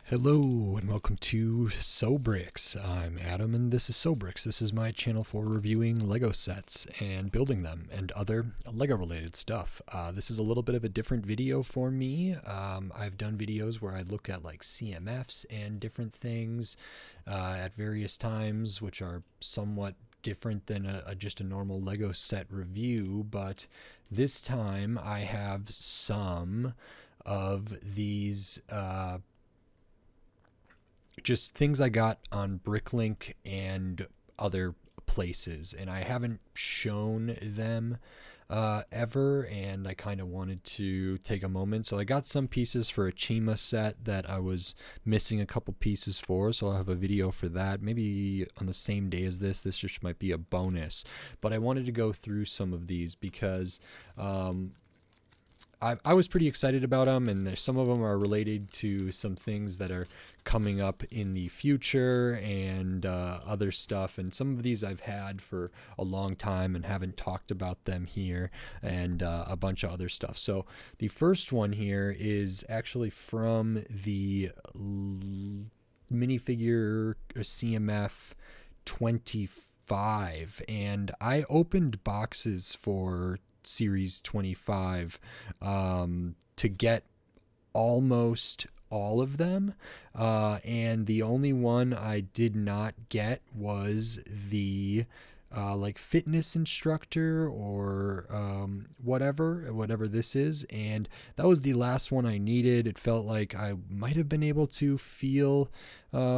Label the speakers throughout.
Speaker 1: Hello and welcome to Bricks. I'm Adam and this is Bricks. This is my channel for reviewing Lego sets and building them and other Lego related stuff. This is a little bit of a different video for me. I've done videos where I look at like CMFs and different things at various times, which are somewhat different than just a normal Lego set review, but this time I have some of these just things I got on Bricklink and other places, and I haven't shown them ever, and I kind of wanted to take a moment. So I got some pieces for a Chima set that I was missing a couple pieces for, so I'll have a video for that maybe on the same day as this. This just might be a bonus, but I wanted to go through some of these because I was pretty excited about them, and some of them are related to some things that are coming up in the future and other stuff. And some of these I've had for a long time and haven't talked about them here, and a bunch of other stuff. So the first one here is actually from the minifigure CMF 25, and I opened boxes for Series 25 to get almost all of them, and the only one I did not get was the like fitness instructor or whatever this is, and that was the last one I needed. It felt like I might have been able to feel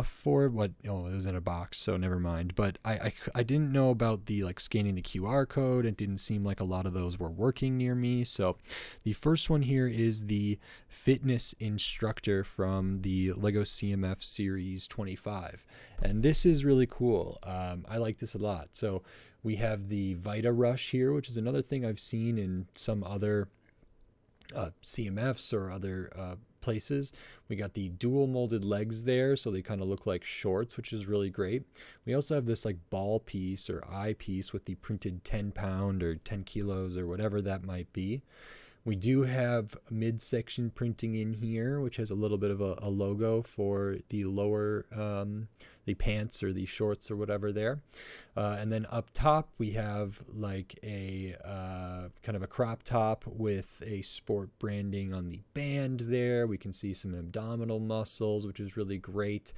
Speaker 1: for what it was in a box, so never mind. But I didn't know about the like scanning the QR code. It didn't seem like a lot of those were working near me. So the first one here is the fitness instructor from the Lego CMF Series 25, and this is really cool. I like this a lot. So we have the Vita Rush here, which is another thing I've seen in some other CMFs or other places. We got the dual molded legs there, so they kind of look like shorts, which is really great. We also have this like ball piece or eye piece with the printed 10-pound or 10 kilos or whatever that might be. We do have midsection printing in here, which has a little bit of a logo for the lower, the pants or the shorts or whatever there. And then up top, we have like a kind of a crop top with a sport branding on the band there. We can see some abdominal muscles, which is really great.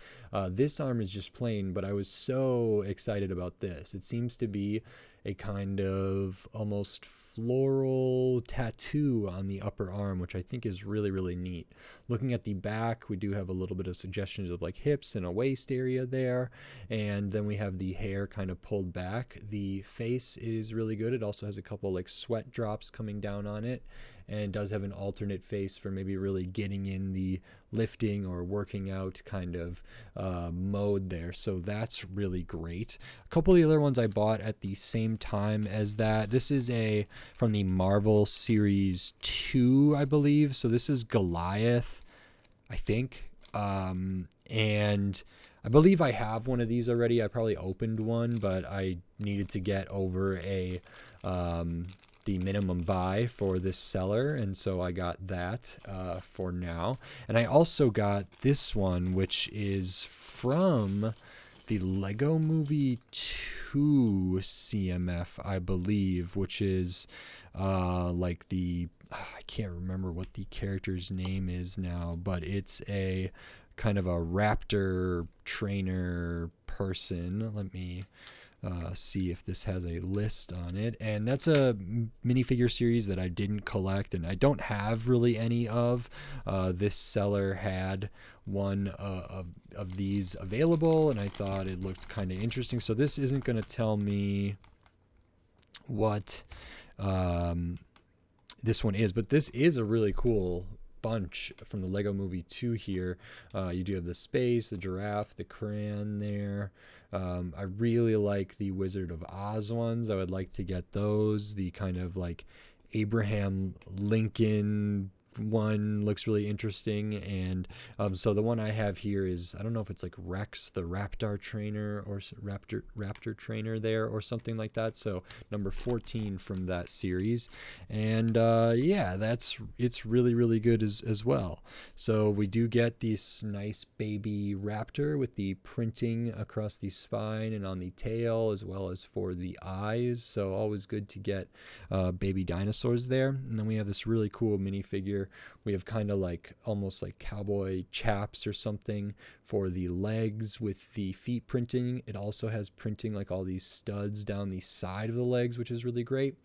Speaker 1: This arm is just plain, but I was so excited about this. It seems to be a kind of almost floral tattoo on the upper arm, which I think is really, really neat. Looking at the back, we do have a little bit of suggestions of like hips and a waist area there, and then we have the hair kind of pulled back. The face is really good. It also has a couple like sweat drops coming down on it, and does have an alternate face for maybe really getting in the lifting or working out kind of mode there. So that's really great. A couple of the other ones I bought at the same time as that. This is from the Marvel Series 2, I believe. So this is Goliath, I think. And I believe I have one of these already. I probably opened one, but I needed to get over the minimum buy for this seller, and so I got that for now. And I also got this one, which is from the Lego Movie 2 CMF, I believe, which is like I can't remember what the character's name is now, but it's a kind of a Raptor trainer person. Let me see if this has a list on it, and that's a minifigure series that I didn't collect and I don't have really any of. This seller had one of these available, and I thought it looked kind of interesting. So this isn't going to tell me what this one is, but this is a really cool bunch from the Lego Movie 2 here. You do have the space, the giraffe, the crayon there. I really like the Wizard of Oz ones. I would like to get those. The kind of like Abraham Lincoln one looks really interesting. And so the one I have here is, I don't know if it's like Rex, the Raptor trainer, or Raptor trainer there, or something like that. So number 14 from that series. And yeah, it's really, really good as well. So we do get this nice baby raptor with the printing across the spine and on the tail, as well as for the eyes. So always good to get baby dinosaurs there. And then we have this really cool minifigure. We have kind of like almost like cowboy chaps or something for the legs with the feet printing. It also has printing like all these studs down the side of the legs, which is really great.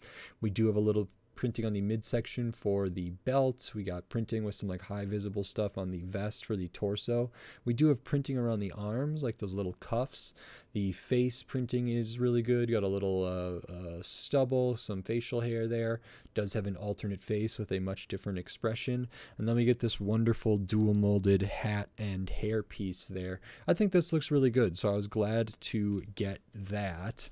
Speaker 1: We do have a little printing on the midsection for the belt. We got printing with some like high visible stuff on the vest for the torso. We do have printing around the arms, like those little cuffs. The face printing is really good. Got a little stubble, some facial hair there. Does have an alternate face with a much different expression. And then we get this wonderful dual molded hat and hair piece there. I think this looks really good, so I was glad to get that.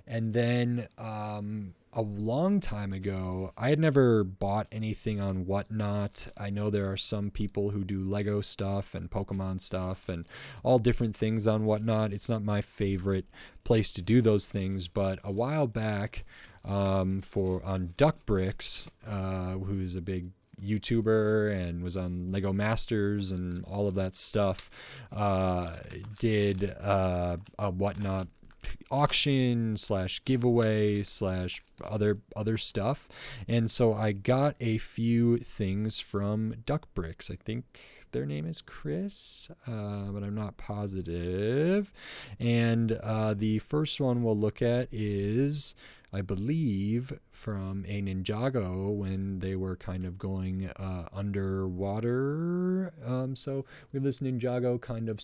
Speaker 1: And then a long time ago, I had never bought anything on Whatnot. I know there are some people who do Lego stuff and Pokemon stuff and all different things on Whatnot. It's not my favorite place to do those things, but a while back on Duck Bricks, who's a big YouTuber and was on Lego Masters and all of that stuff, did a Whatnot auction / giveaway / other stuff. And so I got a few things from Duck Bricks. I think their name is Chris, but I'm not positive. And the first one we'll look at is, I believe, from a Ninjago when they were kind of going underwater. So we have this Ninjago kind of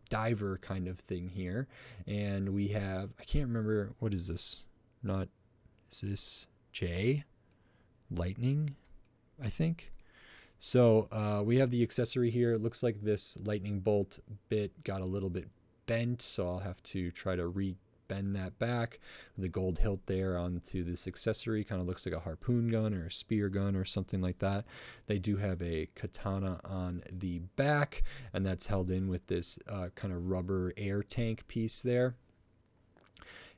Speaker 1: diver kind of thing here, and we have, I can't remember, what is this? Is this J? Lightning, I think. So we have the accessory here. It looks like this lightning bolt bit got a little bit bent, so I'll have to try to bend that back. The gold hilt there onto this accessory kind of looks like a harpoon gun or a spear gun or something like that. They do have a katana on the back, and that's held in with this kind of rubber air tank piece there.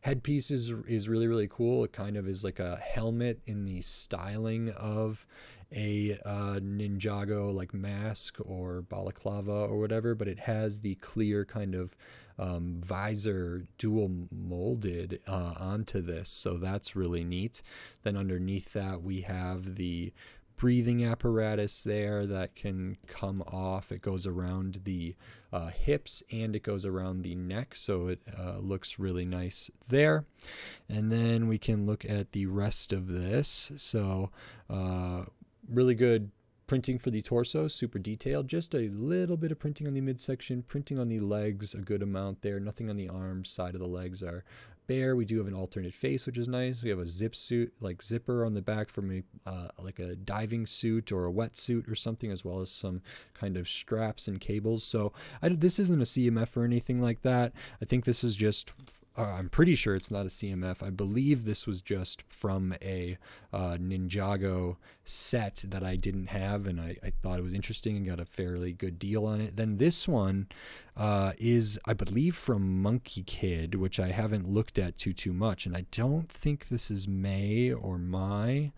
Speaker 1: Headpiece is really, really cool. It kind of is like a helmet in the styling of a Ninjago like mask or balaclava or whatever, but it has the clear kind of visor dual molded onto this, so that's really neat. Then underneath that we have the breathing apparatus there that can come off. It goes around the hips and it goes around the neck, so it looks really nice there. And then we can look at the rest of this. So really good printing for the torso, super detailed. Just a little bit of printing on the midsection, printing on the legs, a good amount there. Nothing on the arms. Side of the legs are bare. We do have an alternate face, which is nice. We have a zipper on the back from like a diving suit or a wetsuit or something, as well as some kind of straps and cables. So this isn't a CMF or anything like that. I think this is just, I'm pretty sure it's not a CMF. I believe this was just from a Ninjago set that I didn't have, and I thought it was interesting and got a fairly good deal on it. Then this one is, I believe, from Monkey Kid, which I haven't looked at too much, and I don't think this is May or Mai,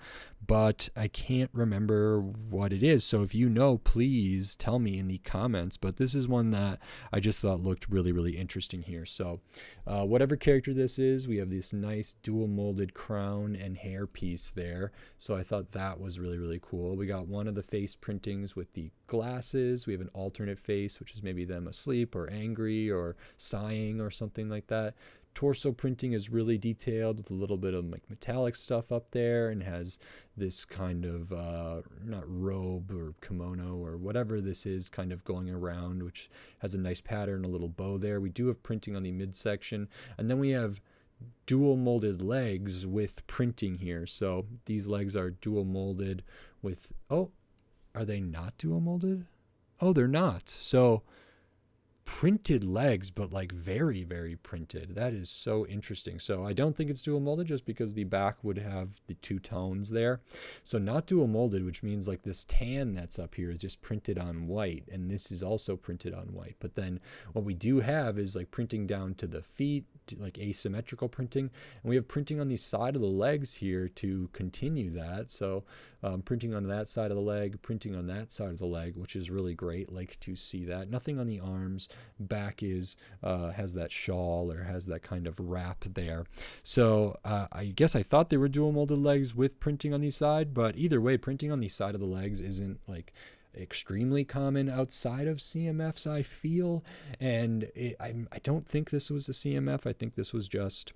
Speaker 1: but I can't remember what it is. So if you know, please tell me in the comments. But this is one that I just thought looked really, really interesting here. So whatever character this is, we have this nice dual molded crown and hair piece there. So I thought that was really, really cool. We got one of the face printings with the glasses. We have an alternate face, which is maybe them asleep or angry or sighing or something like that. Torso printing is really detailed with a little bit of like metallic stuff up there, and has this kind of not robe or kimono or whatever this is kind of going around, which has a nice pattern, a little bow there. We do have printing on the midsection, and then we have dual molded legs with printing here. So these legs are dual molded with, oh, are they not dual molded? Oh, they're not. So printed legs, but like very, very printed. That is so interesting. So I don't think it's dual molded just because the back would have the two tones there. So not dual molded, which means like this tan that's up here is just printed on white, and this is also printed on white. But then what we do have is like printing down to the feet, like asymmetrical printing, and we have printing on the side of the legs here to continue that. So printing on that side of the leg, printing on that side of the leg, which is really great. Like to see that. Nothing on the arms. Back is has that shawl or has that kind of wrap there. So I guess I thought they were dual molded legs with printing on the side, but either way, printing on the side of the legs isn't like extremely common outside of CMFs, I feel. And I don't think this was a CMF. I think this was just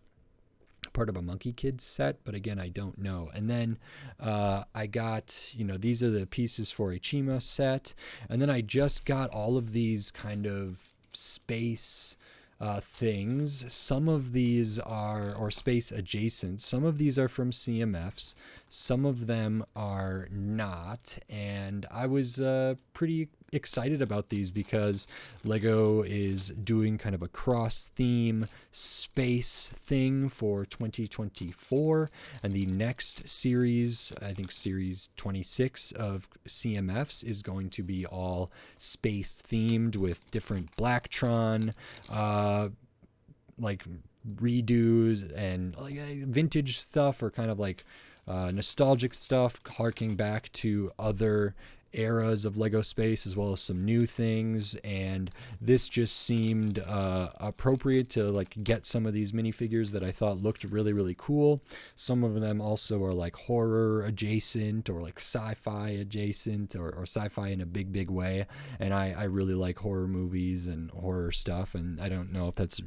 Speaker 1: part of a Monkey Kids set, but again, I don't know. And then I got, these are the pieces for a Chima set, and then I just got all of these kind of space things. Some of these are, or space adjacent, some of these are from CMFs, some of them are not, and I was pretty excited about these because Lego is doing kind of a cross theme space thing for 2024, and the next series, I think series 26 of CMFs, is going to be all space themed with different Blacktron like redos and like vintage stuff, or kind of like nostalgic stuff harking back to other eras of Lego space, as well as some new things. And this just seemed appropriate to like get some of these minifigures that I thought looked really, really cool. Some of them also are like horror adjacent, or like sci-fi adjacent, or sci-fi in a big, big way. And I really like horror movies and horror stuff, and I don't know if that's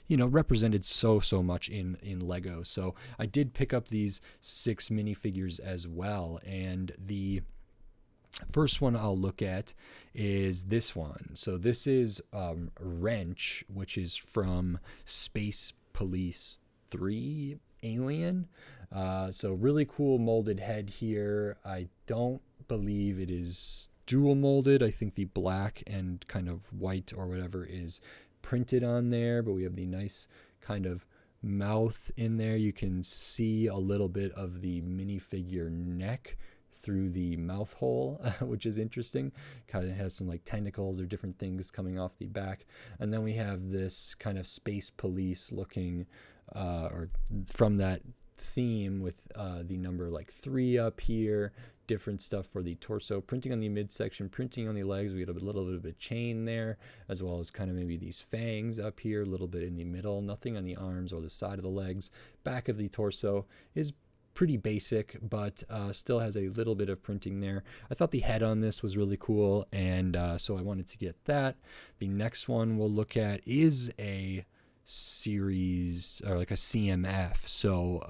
Speaker 1: represented so much in Lego. So I did pick up these 6 minifigures as well, and the first one I'll look at is this one. So this is Rench, which is from Space Police 3 Alien. So really cool molded head here. I don't believe it is dual molded. I think the black and kind of white or whatever is printed on there, but we have the nice kind of mouth in there. You can see a little bit of the minifigure neck through the mouth hole, which is interesting. Kind of has some like tentacles or different things coming off the back. And then we have this kind of Space Police looking, or from that theme with the number like 3 up here, different stuff for the torso, printing on the midsection, printing on the legs. We get a little bit of a chain there, as well as kind of maybe these fangs up here, a little bit in the middle, nothing on the arms or the side of the legs. Back of the torso is pretty basic, but still has a little bit of printing there. I thought the head on this was really cool, and so I wanted to get that. The next one we'll look at is a series, or like a CMF. So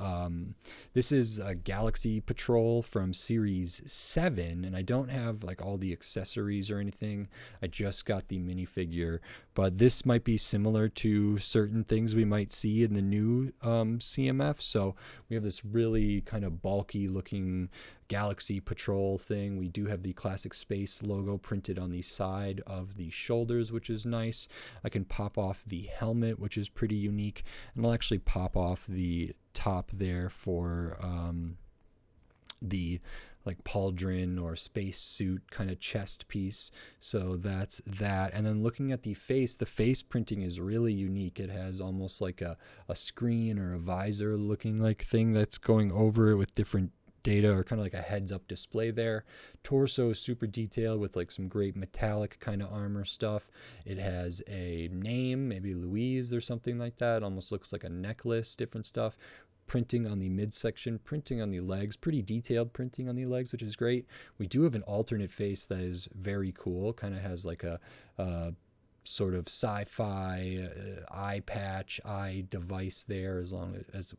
Speaker 1: this is a Galaxy Patrol from series 7, and I don't have like all the accessories or anything. I just got the minifigure, but this might be similar to certain things we might see in the new CMF. So we have this really kind of bulky looking Galaxy Patrol thing. We do have the Classic Space logo printed on the side of the shoulders, which is nice. I can pop off the helmet, which is pretty unique, and I'll actually pop off the top there for the like pauldron or space suit kind of chest piece. So that's that. And then looking at the face printing is really unique. It has almost like a screen or a visor looking like thing that's going over it with different data, or kind of like a heads-up display there. Torso is super detailed with like some great metallic kind of armor stuff. It has a name, maybe Louise or something like that. Almost looks like a necklace, different stuff. Printing on the midsection, printing on the legs, pretty detailed printing on the legs, which is great. We do have an alternate face that is very cool, kind of has like a sort of sci-fi eye patch, eye device there, as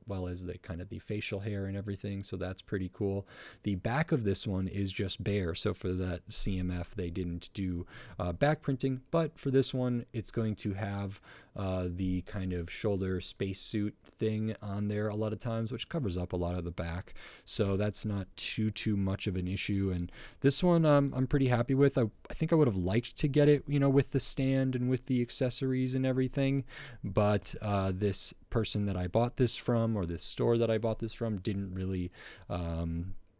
Speaker 1: well as the kind of the facial hair and everything. So that's pretty cool. The back of this one is just bare. So for that CMF, they didn't do back printing, but for this one, it's going to have the kind of shoulder spacesuit thing on there a lot of times, which covers up a lot of the back. So that's not too much of an issue. And this one I'm pretty happy with. I think I would have liked to get it, with the stand and with the accessories and everything, but this person that I bought this from, or this store that I bought this from, didn't really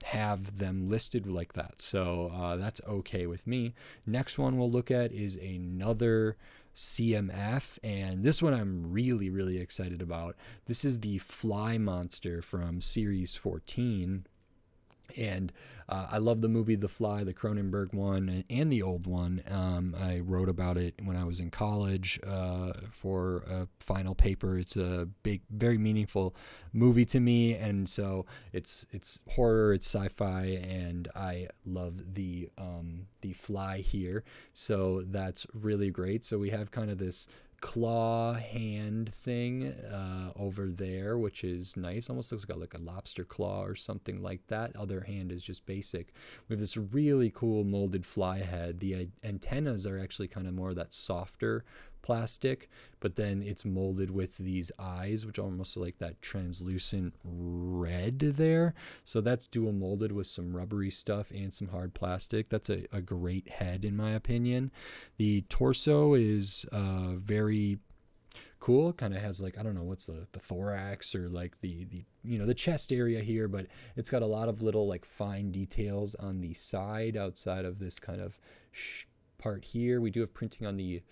Speaker 1: have them listed like that. So that's okay with me. Next one we'll look at is another CMF, and this one I'm really excited about. This is the Fly Monster from Series 14. And I love the movie The Fly, the Cronenberg one, and the old one. I wrote about it when I was in college for a final paper. It's a big, very meaningful movie to me, and so it's horror, it's sci-fi, and I love the Fly here. So that's really great. So we have kind of this claw hand thing over there, which is nice. Almost looks like a lobster claw or something like that. Other hand is just basic. We have this really cool molded fly head. The antennas are actually kind of more of that softer plastic, but then it's molded with these eyes, which are almost like that translucent red there. So that's dual molded with some rubbery stuff and some hard plastic. That's a great head in my opinion. The torso is very cool. Kind of has like, I don't know, what's the thorax or like the the chest area here, but it's got a lot of little like fine details on the side outside of this kind of part here. We do have printing on the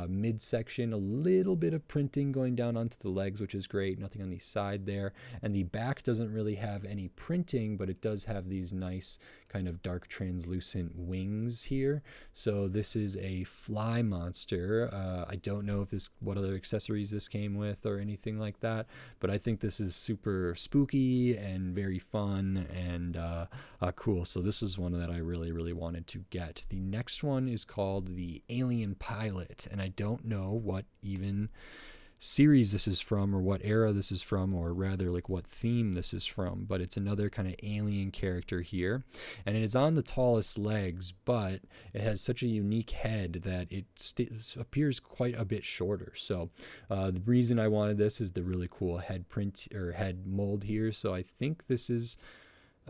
Speaker 1: midsection, a little bit of printing going down onto the legs, which is great. Nothing on the side there. And the back doesn't really have any printing, but it does have these nice kind of dark translucent wings here. So this is a Fly Monster. I don't know if what other accessories this came with or anything like that, but I think this is super spooky and very fun and cool. So this is one that I really wanted to get. The next one is called the Alien Pilot, and I don't know what even series this is from or what era this is from, or rather like what theme this is from, but it's another kind of alien character here, and it is on the tallest legs, but it has such a unique head that it appears quite a bit shorter. So the reason I wanted this is the really cool head print or head mold here. So I think this is,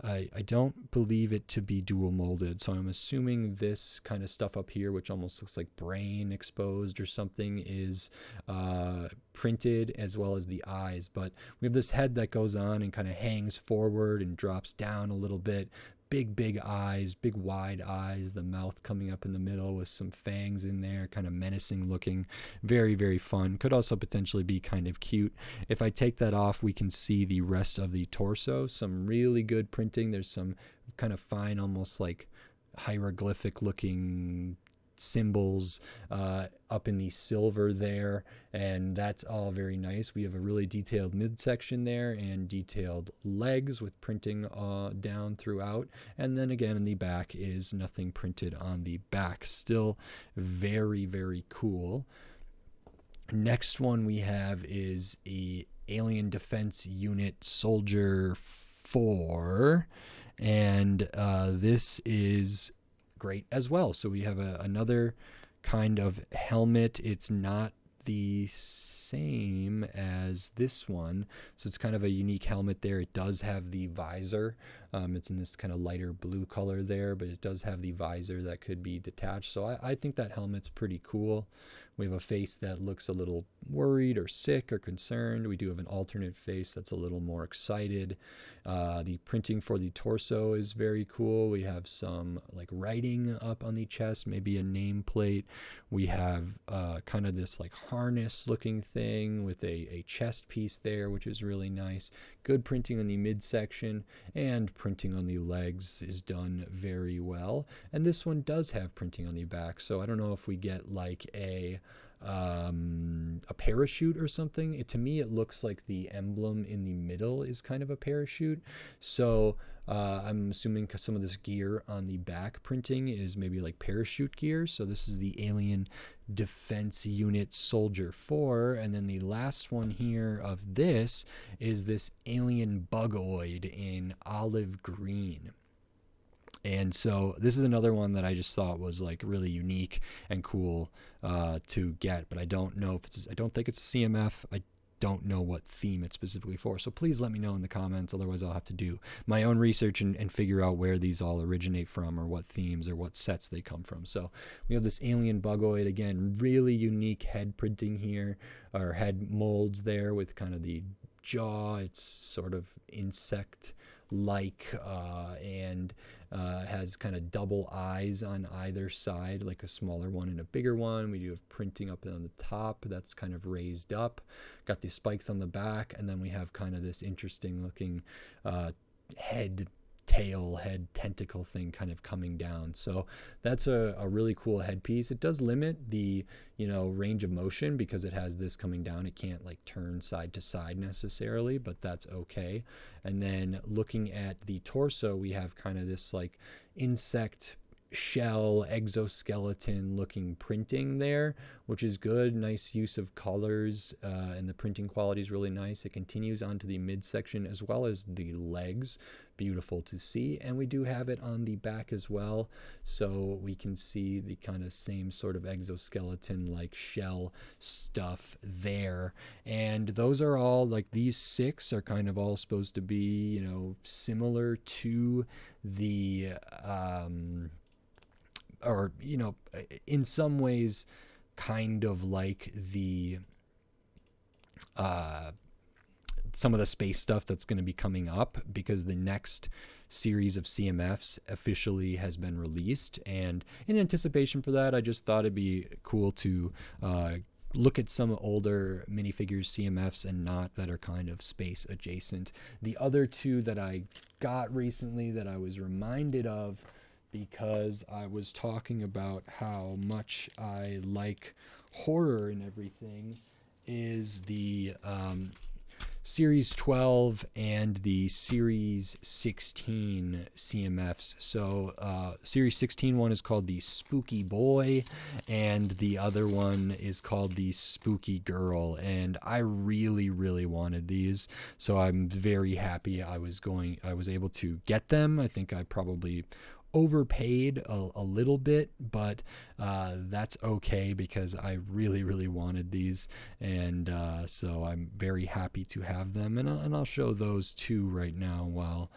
Speaker 1: I don't believe it to be dual molded, so I'm assuming this kind of stuff up here, which almost looks like brain exposed or something, is printed, as well as the eyes. But we have this head that goes on and kind of hangs forward and drops down a little bit. Big eyes, big wide eyes, the mouth coming up in the middle with some fangs in there, kind of menacing looking. Very fun. Could also potentially be kind of cute. If I take that off, we can see the rest of the torso. Some really good printing. There's some kind of fine, almost like hieroglyphic looking symbols up in the silver there, and that's all very nice. We have a really detailed midsection there and detailed legs with printing down throughout, and then again in the back is nothing printed on the back. Still very cool. Next one we have is a Alien Defense Unit Soldier 4, and this is great as well. So we have another kind of helmet. It's not the same as this one, so it's kind of a unique helmet there. It does have the visor. It's in this kind of lighter blue color there, but it does have the visor that could be detached. So I think that helmet's pretty cool. We have a face that looks a little worried or sick or concerned. We do have an alternate face that's a little more excited. The printing for the torso is very cool. We have some like writing up on the chest, maybe a nameplate. We have kind of this like harness looking thing with a chest piece there, which is really nice. Good printing on the midsection, and printing on the legs is done very well. And this one does have printing on the back, so I don't know if we get like a parachute or something. To me it looks like the emblem in the middle is kind of a parachute, so I'm assuming some of this gear on the back printing is maybe like parachute gear. So this is the Alien Defense Unit Soldier 4, and then the last one here of this is this Alien Bugoid in olive green. And so this is another one that I just thought was like really unique and cool to get, but I don't know if it's, I don't think it's CMF. I don't know what theme it's specifically for. So please let me know in the comments. Otherwise I'll have to do my own research and figure out where these all originate from, or what themes or what sets they come from. So we have this alien Bugoid, again, really unique head printing here, or head molds there with kind of the jaw. It's sort of insect like and has kind of double eyes on either side, like a smaller one and a bigger one. We do have printing up on the top that's kind of raised up, got the spikes on the back, and then we have kind of this interesting looking head tentacle thing kind of coming down. So that's a really cool headpiece. It does limit the, you know, range of motion because it has this coming down. It can't like turn side to side necessarily, but that's okay. And then looking at the torso, we have kind of this like insect shell exoskeleton looking printing there, which is good. Nice use of colors, and the printing quality is really nice. It continues onto the midsection as well as the legs. Beautiful to see. And we do have it on the back as well, so we can see the kind of same sort of exoskeleton like shell stuff there. And those are all like, these 6 are kind of all supposed to be, you know, similar to the or, you know, in some ways kind of like the some of the space stuff that's going to be coming up, because the next series of CMFs officially has been released. And in anticipation for that, I just thought it'd be cool to look at some older minifigures CMFs and not that are kind of space adjacent. The other 2 that I got recently that I was reminded of because I was talking about how much I like horror and everything is the Series 12 and the Series 16 CMFs. So Series 16 one is called the Spooky Boy, and the other one is called the Spooky Girl. And I really, really wanted these, so I'm very happy I was able to get them. I think I probably overpaid a little bit, but that's okay because I really, really wanted these, and so I'm very happy to have them, and I'll show those 2 right now while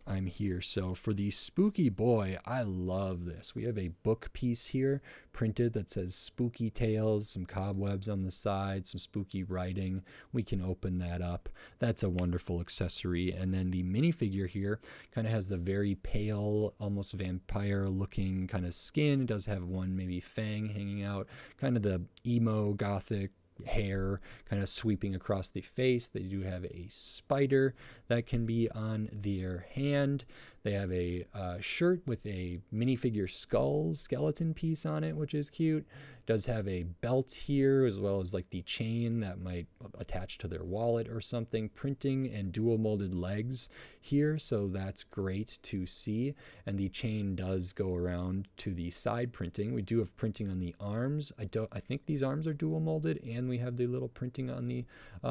Speaker 1: I'm here. So for the Spooky Boy, I love this. We have a book piece here printed that says Spooky Tales, some cobwebs on the side, some spooky writing. We can open that up. That's a wonderful accessory. And then the minifigure here kind of has the very pale, almost vampire looking kind of skin. It does have one maybe fang hanging out, kind of the emo gothic hair kind of sweeping across the face. They do have a spider that can be on their hand. They have a shirt with a minifigure skeleton piece on it, which is cute. Does have a belt here, as well as like the chain that might attach to their wallet or something. Printing and dual molded legs here, so that's great to see. And the chain does go around to the side printing. We do have printing on the arms. I think these arms are dual molded, and we have the little printing on the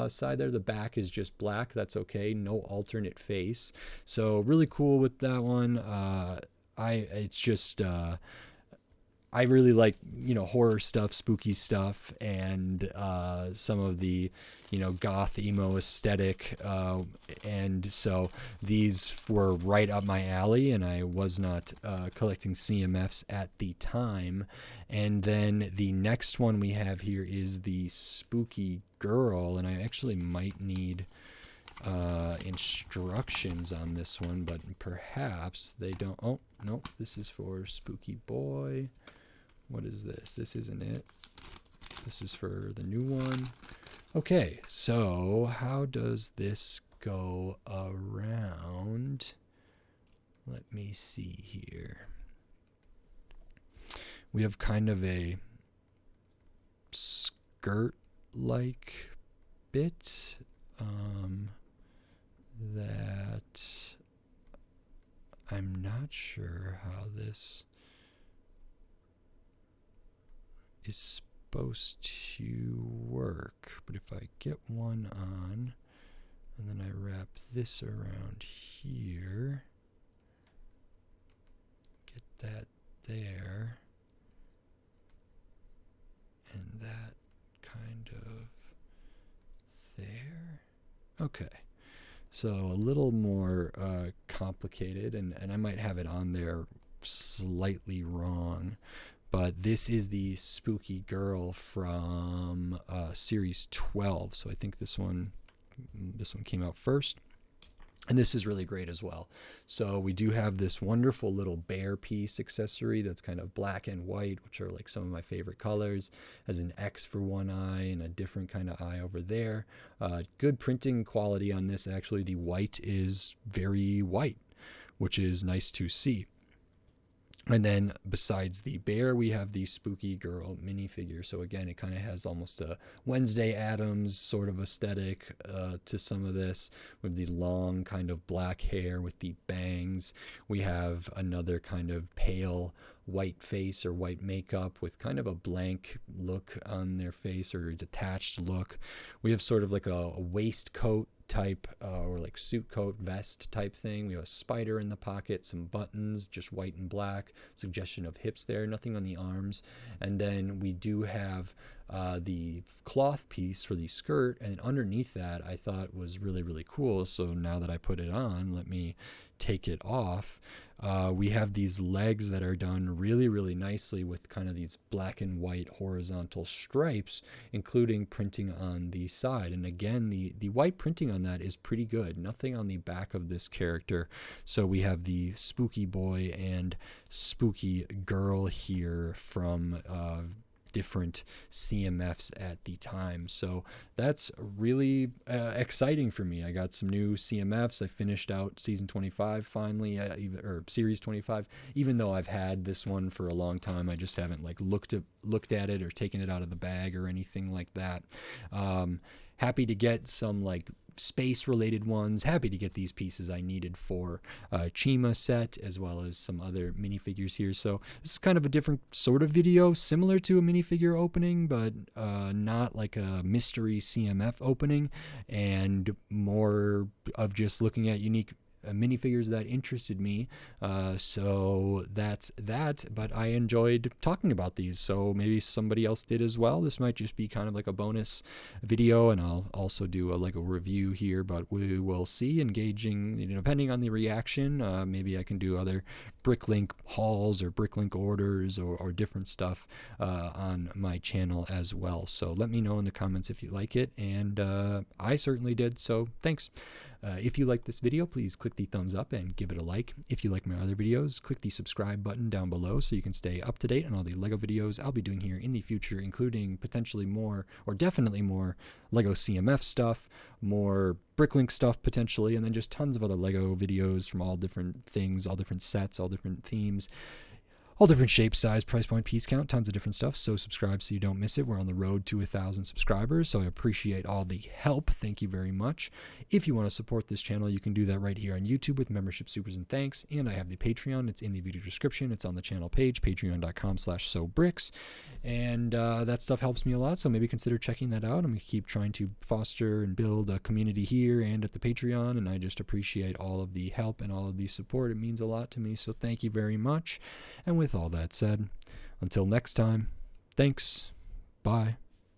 Speaker 1: side there. The back is just black. That's okay. No alternate face. So really cool with that one. It's just I really like, you know, horror stuff, spooky stuff, and some of the, you know, goth emo aesthetic, and so these were right up my alley, and I was not collecting CMFs at the time. And then the next one we have here is the Spooky Girl, and I actually might need instructions on this one, but perhaps they don't. Oh, no, this is for Spooky Boy. What is this? This isn't it. This is for the new one. Okay, so how does this go around? Let me see here. We have kind of a skirt-like bit that I'm not sure how this is supposed to work, but if I get one on and then I wrap this around here, that there, and that kind of there. Okay. So a little more complicated, and I might have it on there slightly wrong, but this is the spooky girl from series 12. So I think this one came out first. And this is really great as well. So we do have this wonderful little bear piece accessory that's kind of black and white, which are like some of my favorite colors. Has an X for one eye and a different kind of eye over there. Good printing quality on this. Actually, the white is very white, which is nice to see. And then besides the bear, we have the spooky girl minifigure. So again, it kind of has almost a Wednesday Addams sort of aesthetic to some of this, with the long kind of black hair with the bangs. We have another kind of pale white face or white makeup with kind of a blank look on their face, or detached look. We have sort of like a waistcoat type or like suit coat vest type thing. We have a spider in the pocket, some buttons, just white and black, suggestion of hips there, nothing on the arms. And then we do have the cloth piece for the skirt, and underneath that I thought was really, really cool. So now that I put it on, let me take it off. We have these legs that are done really, really nicely with kind of these black and white horizontal stripes, including printing on the side. And again, the white printing on that is pretty good. Nothing on the back of this character. So we have the spooky boy and spooky girl here from different CMFs at the time. So that's really exciting for me. I got some new CMFs. I finished out season 25 finally, or series 25. Even though I've had this one for a long time, I just haven't like looked at it or taken it out of the bag or anything like that. Happy to get some like space related ones. Happy to get these pieces I needed for Chima set, as well as some other minifigures here. So this is kind of a different sort of video, similar to a minifigure opening, but not like a mystery CMF opening, and more of just looking at unique minifigures that interested me. So that's that, but I enjoyed talking about these, so maybe somebody else did as well. This might just be kind of like a bonus video, and I'll also do a Lego review here, but we will see. Engaging, depending on the reaction, maybe I can do other Bricklink hauls or Bricklink orders or different stuff on my channel as well. So let me know in the comments if you like it, and I certainly did, so thanks. If you like this video, please click the thumbs up and give it a like. If you like my other videos, click the subscribe button down below so you can stay up to date on all the Lego videos I'll be doing here in the future, including potentially more, or definitely more, Lego CMF stuff, more Bricklink stuff potentially, and then just tons of other Lego videos from all different things, all different sets, all different themes, all different shape, size, price point, piece count, tons of different stuff. So subscribe so you don't miss it. We're on the road to 1,000 subscribers, so I appreciate all the help. Thank you very much. If you want to support this channel, you can do that right here on YouTube with membership supers and thanks. And I have the Patreon. It's in the video description. It's on the channel page, patreon.com/sobricks. And that stuff helps me a lot, so maybe consider checking that out. I'm going to keep trying to foster and build a community here and at the Patreon, and I just appreciate all of the help and all of the support. It means a lot to me, so thank you very much. And with all that said, until next time, thanks. Bye.